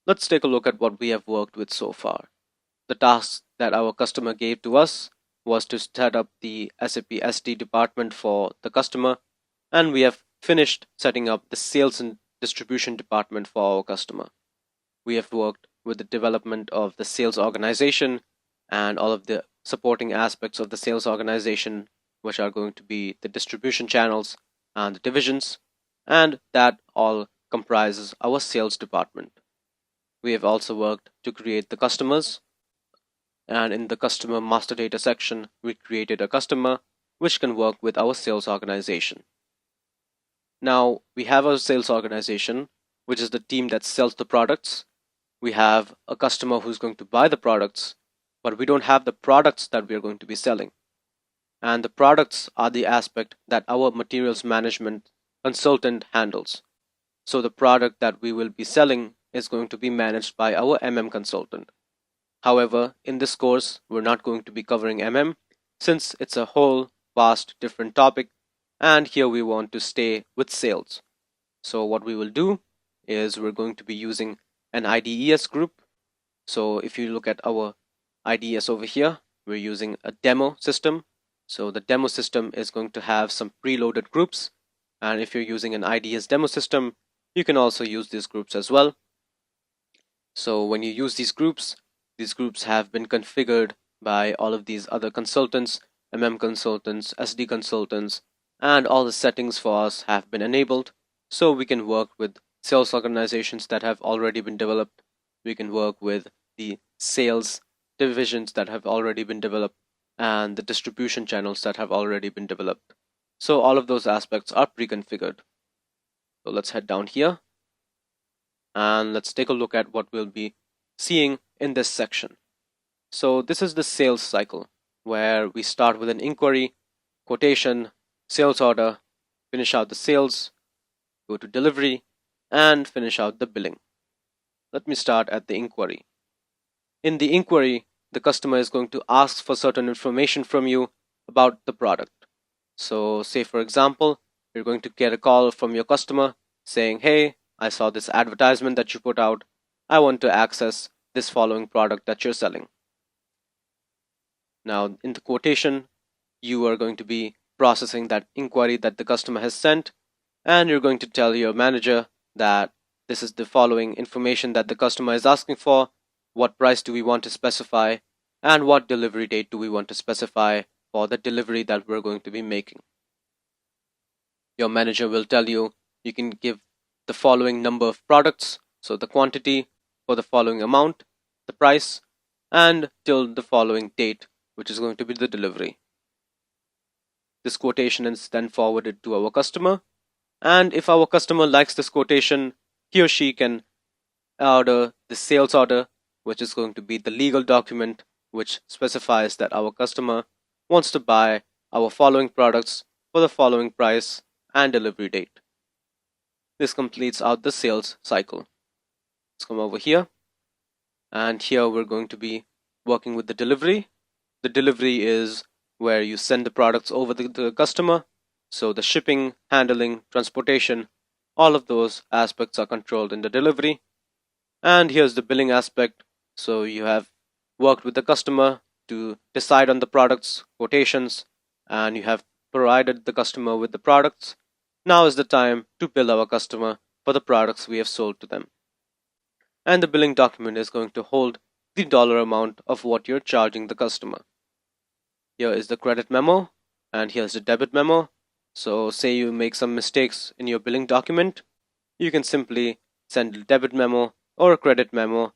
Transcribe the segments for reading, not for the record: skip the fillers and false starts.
Let's take a look at what we have worked with so far. The task that our customer gave to us was to set up the SAP SD department for the customer, and we have finished setting up the sales and distribution department for our customer. We have worked with the development of the sales organization and all of the supporting aspects of the sales organization, which are going to be the distribution channels and the divisions, and that all comprises our sales department. We have also worked to create the customers, and in the customer master data section, we created a customer which can work with our sales organization. Now we have our sales organization, which is the team that sells the products. We have a customer who's going to buy the products, but we don't have the products that we are going to be selling. And the products are the aspect that our materials management consultant handles. So the product that we will be selling is going to be managed by our consultant. However, in this course, we're not going to be covering since it's a whole vast different topic, and here we want to stay with sales. So what we will do is we're going to be using an IDES group. So if you look at our IDES over here, we're using a demo system. So the demo system is going to have some preloaded groups, and if you're using an IDES demo system, you can also use these groups as well. So when you use these groups have been configured by all of these other consultants, consultants, SD consultants, and all the settings for us have been enabled. So we can work with sales organizations that have already been developed. We can work with the sales divisions that have already been developed and the distribution channels that have already been developed. So all of those aspects are pre-configured. So let's head down here and let's take a look at what we'll be seeing in this section. So this is the sales cycle where we start with an inquiry, quotation, sales order, finish out the sales, go to delivery, and finish out the billing. Let me start at the inquiry. In the inquiry, the customer is going to ask for certain information from you about the product. So say for example, you're going to get a call from your customer saying, hey, I saw this advertisement that you put out. I want to access this following product that you're selling. Now in the quotation, you are going to be processing that inquiry that the customer has sent, and you're going to tell your manager that this is the following information that the customer is asking for, what price do we want to specify, and what delivery date do we want to specify for the delivery that we're going to be making. Your manager will tell you you can give the following number of products, so the quantity for the following amount, the price, and till the following date, which is going to be the delivery. This quotation is then forwarded to our customer, and if our customer likes this quotation, he or she can order the sales order, which is going to be the legal document which specifies that our customer wants to buy our following products for the following price and delivery date. This completes out the sales cycle. Let's come over here, and here we're going to be working with the delivery. The delivery is where you send the products over to the customer. So the shipping, handling, transportation, all of those aspects are controlled in the delivery. And here's the billing aspect. So you have worked with the customer to decide on the products, quotations, and you have provided the customer with the products. Now is the time to bill our customer for the products we have sold to them. And the billing document is going to hold the dollar amount of what you're charging the customer. Here is the credit memo, and here's the debit memo. So say you make some mistakes in your billing document, you can simply send a debit memo or a credit memo,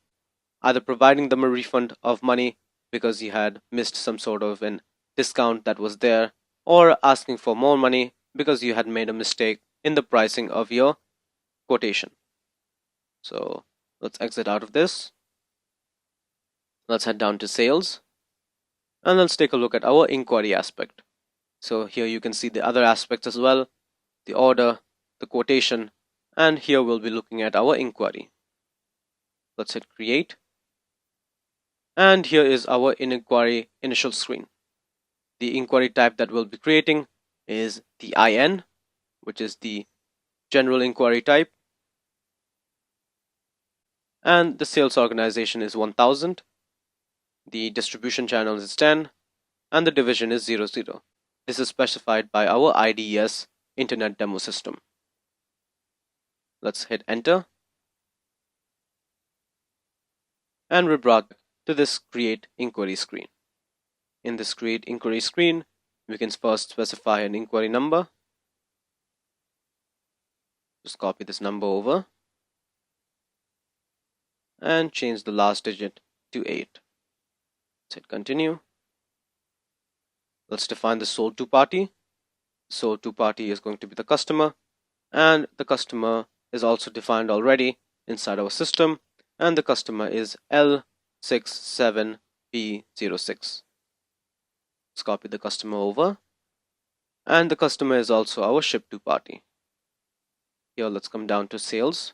either providing them a refund of money because you had missed some sort of an discount that was there, or asking for more money because you had made a mistake in the pricing of your quotation. So let's exit out of this. Let's head down to sales, and let's take a look at our inquiry aspect. So here you can see the other aspects as well, the order, the quotation, and here we'll be looking at our inquiry. Let's hit create. And here is our inquiry initial screen. The inquiry type that we'll be creating is the IN, which is the general inquiry type. and the sales organization is 1000, the distribution channel is 10, and the division is 00. This is specified by our IDES Internet Demo System. Let's hit enter, and we're brought to this Create Inquiry screen. In this Create Inquiry screen, we can first specify an inquiry number. Just copy this number over and change the last digit to 8. Let's hit continue. Let's define the sold to party. Sold to party is going to be the customer, and the customer is also defined already inside our system, and the customer is L67B06. Let's copy the customer over, and the customer is also our ship to party. Here let's come down to sales,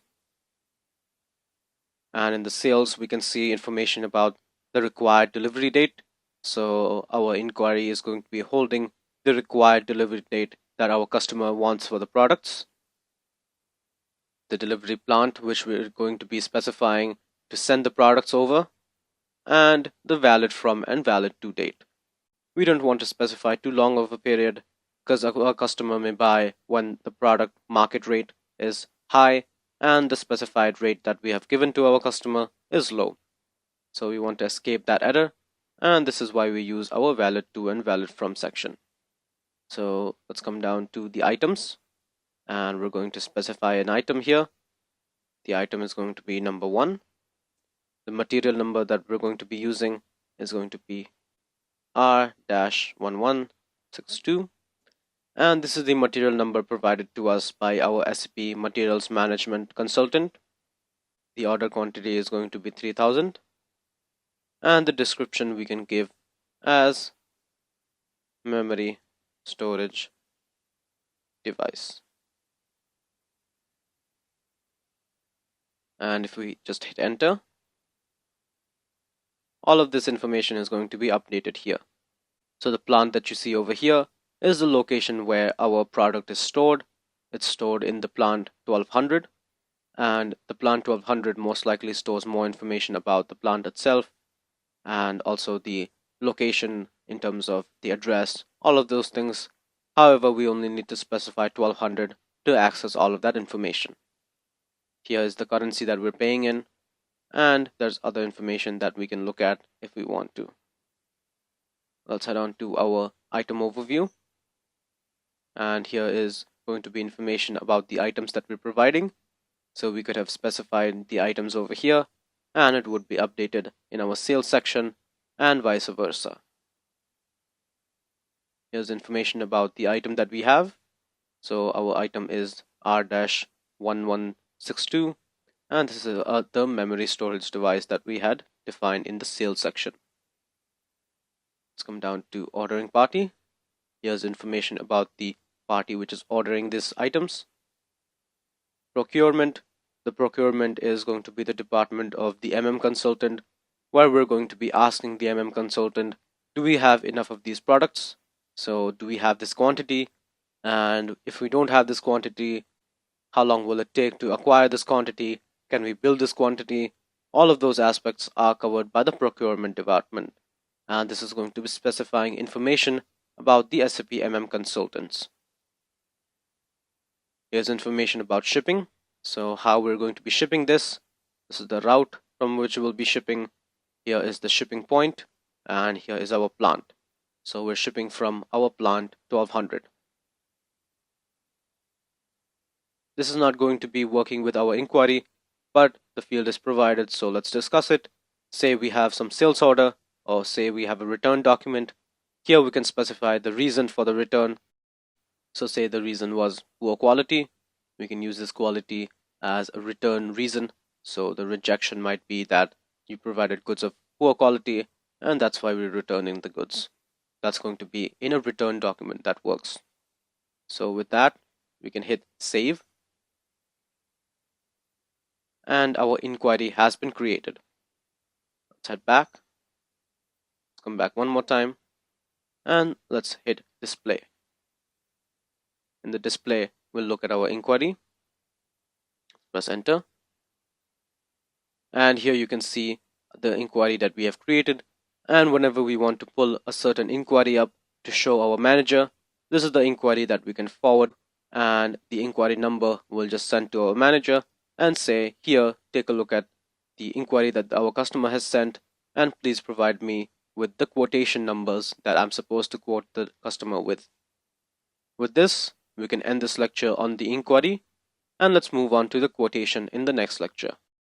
and in the sales we can see information about the required delivery date. So our inquiry is going to be holding the required delivery date that our customer wants for the products, the delivery plant which we're going to be specifying to send the products over, and the valid from and valid to date. We don't want to specify too long of a period because our customer may buy when the product market rate is high and the specified rate that we have given to our customer is low. So we want to escape that error, and this is why we use our valid to and valid from section. So let's come down to the items, and we're going to specify an item here. The item is going to be number 1. The material number that we're going to be using is going to be R-1162, and this is the material number provided to us by our SAP Materials Management Consultant. The order quantity is going to be 3000, and the description we can give as memory storage device. And if we just hit enter, all of this information is going to be updated here. So the plant that you see over here is the location where our product is stored. It's stored in the plant 1200, and the plant 1200 most likely stores more information about the plant itself and also the location in terms of the address, all of those things. However, we only need to specify 1200 to access all of that information. Here is the currency that we're paying in, and there's other information that we can look at if we want to. Let's head on to our item overview, and here is going to be information about the items that we're providing. So we could have specified the items over here, and it would be updated in our sales section and vice versa. Here's information about the item that we have. So our item is R-1162, and this is the memory storage device that we had defined in the sales section. Let's come down to ordering party. Here's information about the party which is ordering these items. Procurement. The procurement is going to be the department of the consultant, where we're going to be asking the consultant, do we have enough of these products? So do we have this quantity? And if we don't have this quantity, how long will it take to acquire this quantity? Can we build this quantity? All of those aspects are covered by the procurement department. And this is going to be specifying information about the SAP consultants. Here's information about shipping. So how we're going to be shipping this. This is the route from which we'll be shipping. Here is the shipping point, and here is our plant. So we're shipping from our plant 1200. This is not going to be working with our inquiry, but the field is provided, so let's discuss it. Say we have some sales order, or say we have a return document. Here we can specify the reason for the return. So say the reason was poor quality. We can use this quality as a return reason. So the rejection might be that you provided goods of poor quality, and that's why we're returning the goods. That's going to be in a return document that works. So with that, we can hit save, and our inquiry has been created. Let's head back. Let's come back one more time, and let's hit display. In the display, we'll look at our inquiry. Press enter. And here you can see the inquiry that we have created. And whenever we want to pull a certain inquiry up to show our manager, this is the inquiry that we can forward, and the inquiry number will just send to our manager and say, here, take a look at the inquiry that our customer has sent, and please provide me with the quotation numbers that I'm supposed to quote the customer with. With this, we can end this lecture on the inquiry, and let's move on to the quotation in the next lecture.